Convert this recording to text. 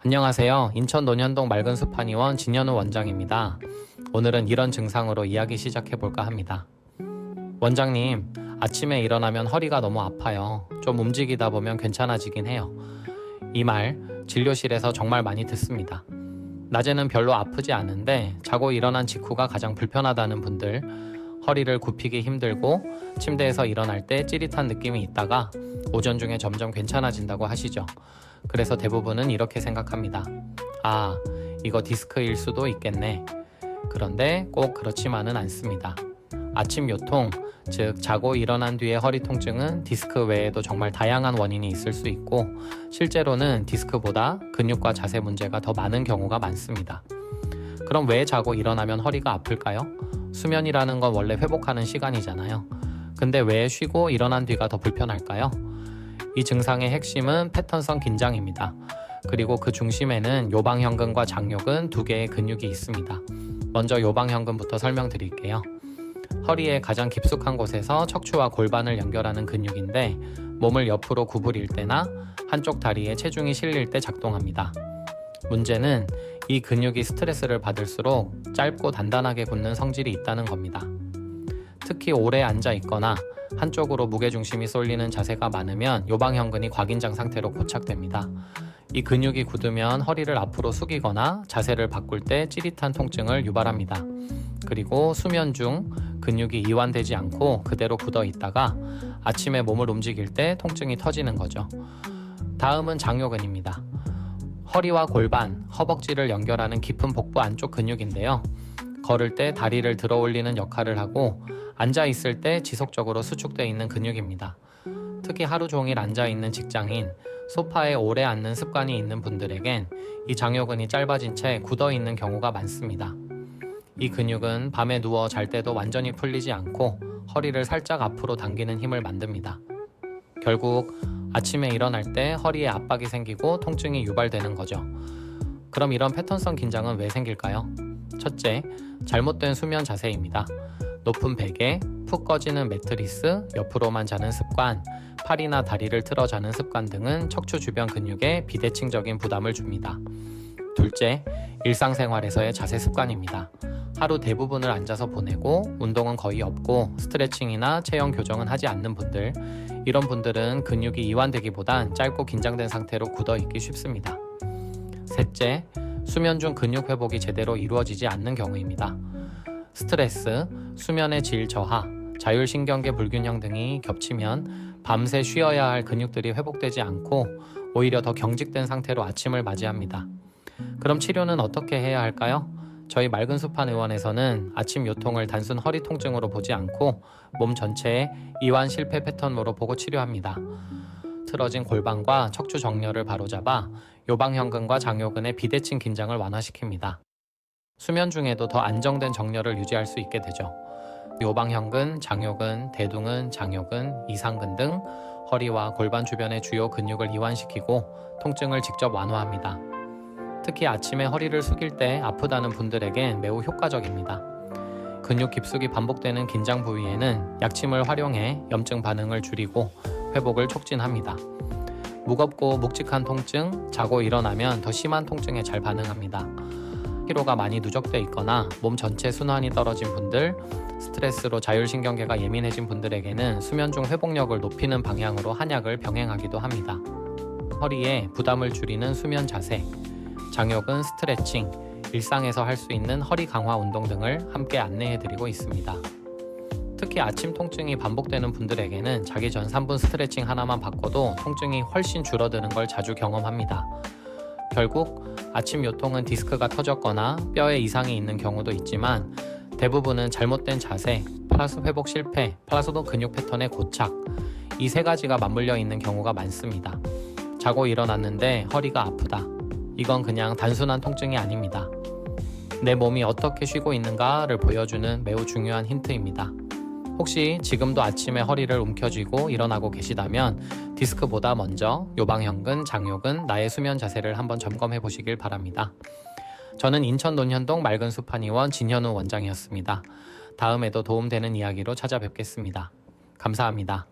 안녕하세요. 인천 논현동 맑은 숲 한의원 진현우 원장입니다. 오늘은 이런 증상으로 이야기 시작해볼까 합니다. 원장님, 아침에 일어나면 허리가 너무 아파요. 좀 움직이다 보면 괜찮아지긴 해요. 이 말 진료실에서 정말 많이 듣습니다. 낮에는 별로 아프지 않은데 자고 일어난 직후가 가장 불편하다는 분들, 허리를 굽히기 힘들고 침대에서 일어날 때 찌릿한 느낌이 있다가 오전 중에 점점 괜찮아진다고 하시죠. 그래서 대부분은 이렇게 생각합니다. 아, 이거 디스크일 수도 있겠네. 그런데 꼭 그렇지만은 않습니다. 아침 요통, 즉 자고 일어난 뒤의 허리 통증은 디스크 외에도 정말 다양한 원인이 있을 수 있고 실제로는 디스크보다 근육과 자세 문제가 더 많은 경우가 많습니다. 그럼 왜 자고 일어나면 허리가 아플까요? 수면이라는 건 원래 회복하는 시간이잖아요. 근데 왜 쉬고 일어난 뒤가 더 불편할까요? 이 증상의 핵심은 패턴성 긴장입니다. 그리고 그 중심에는 요방형근과 장요근 두 개의 근육이 있습니다. 먼저 요방형근부터 설명드릴게요. 허리의 가장 깊숙한 곳에서 척추와 골반을 연결하는 근육인데 몸을 옆으로 구부릴 때나 한쪽 다리에 체중이 실릴 때 작동합니다. 문제는 이 근육이 스트레스를 받을수록 짧고 단단하게 굳는 성질이 있다는 겁니다. 특히 오래 앉아 있거나 한쪽으로 무게중심이 쏠리는 자세가 많으면 요방형근이 과긴장 상태로 고착됩니다. 이 근육이 굳으면 허리를 앞으로 숙이거나 자세를 바꿀 때 찌릿한 통증을 유발합니다. 그리고 수면 중 근육이 이완되지 않고 그대로 굳어 있다가 아침에 몸을 움직일 때 통증이 터지는 거죠. 다음은 장요근입니다. 허리와 골반, 허벅지를 연결하는 깊은 복부 안쪽 근육인데요. 걸을 때 다리를 들어 올리는 역할을 하고 앉아 있을 때 지속적으로 수축되어 있는 근육입니다. 특히 하루 종일 앉아 있는 직장인, 소파에 오래 앉는 습관이 있는 분들에겐 이 장요근이 짧아진 채 굳어 있는 경우가 많습니다. 이 근육은 밤에 누워 잘 때도 완전히 풀리지 않고 허리를 살짝 앞으로 당기는 힘을 만듭니다. 결국 아침에 일어날 때 허리에 압박이 생기고 통증이 유발되는 거죠. 그럼 이런 패턴성 긴장은 왜 생길까요? 첫째, 잘못된 수면 자세입니다. 높은 베개, 푹 꺼지는 매트리스, 옆으로만 자는 습관, 팔이나 다리를 틀어 자는 습관 등은 척추 주변 근육에 비대칭적인 부담을 줍니다. 둘째, 일상생활에서의 자세 습관입니다. 하루 대부분을 앉아서 보내고 운동은 거의 없고 스트레칭이나 체형 교정은 하지 않는 분들, 이런 분들은 근육이 이완되기보단 짧고 긴장된 상태로 굳어 있기 쉽습니다. 셋째, 수면 중 근육 회복이 제대로 이루어지지 않는 경우입니다. 스트레스, 수면의 질 저하, 자율신경계 불균형 등이 겹치면 밤새 쉬어야 할 근육들이 회복되지 않고 오히려 더 경직된 상태로 아침을 맞이합니다. 그럼 치료는 어떻게 해야 할까요? 저희 맑은 숲 한의원에서는 아침 요통을 단순 허리 통증으로 보지 않고 몸 전체의 이완 실패 패턴으로 보고 치료합니다. 틀어진 골반과 척추 정렬을 바로잡아 요방형근과 장요근의 비대칭 긴장을 완화시킵니다. 수면 중에도 더 안정된 정렬을 유지할 수 있게 되죠. 요방형근, 장요근, 대둔근, 장요근, 이상근 등 허리와 골반 주변의 주요 근육을 이완시키고 통증을 직접 완화합니다. 특히 아침에 허리를 숙일 때 아프다는 분들에겐 매우 효과적입니다. 근육 깊숙이 반복되는 긴장 부위에는 약침을 활용해 염증 반응을 줄이고 회복을 촉진합니다. 무겁고 묵직한 통증, 자고 일어나면 더 심한 통증에 잘 반응합니다. 피로가 많이 누적돼 있거나 몸 전체 순환이 떨어진 분들, 스트레스로 자율신경계가 예민해진 분들에게는 수면 중 회복력을 높이는 방향으로 한약을 병행하기도 합니다. 허리에 부담을 줄이는 수면 자세, 장요근 스트레칭, 일상에서 할 수 있는 허리 강화 운동 등을 함께 안내해드리고 있습니다. 특히 아침 통증이 반복되는 분들에게는 자기 전 3분 스트레칭 하나만 바꿔도 통증이 훨씬 줄어드는 걸 자주 경험합니다. 결국 아침 요통은 디스크가 터졌거나 뼈에 이상이 있는 경우도 있지만 대부분은 잘못된 자세, 플라스 회복 실패, 플라스도 근육 패턴의 고착, 이 세 가지가 맞물려 있는 경우가 많습니다. 자고 일어났는데 허리가 아프다. 이건 그냥 단순한 통증이 아닙니다. 내 몸이 어떻게 쉬고 있는가를 보여주는 매우 중요한 힌트입니다. 혹시 지금도 아침에 허리를 움켜쥐고 일어나고 계시다면 디스크보다 먼저 요방형근, 장요근, 나의 수면 자세를 한번 점검해 보시길 바랍니다. 저는 인천 논현동 맑은 숲 한의원 진현우 원장이었습니다. 다음에도 도움되는 이야기로 찾아뵙겠습니다. 감사합니다.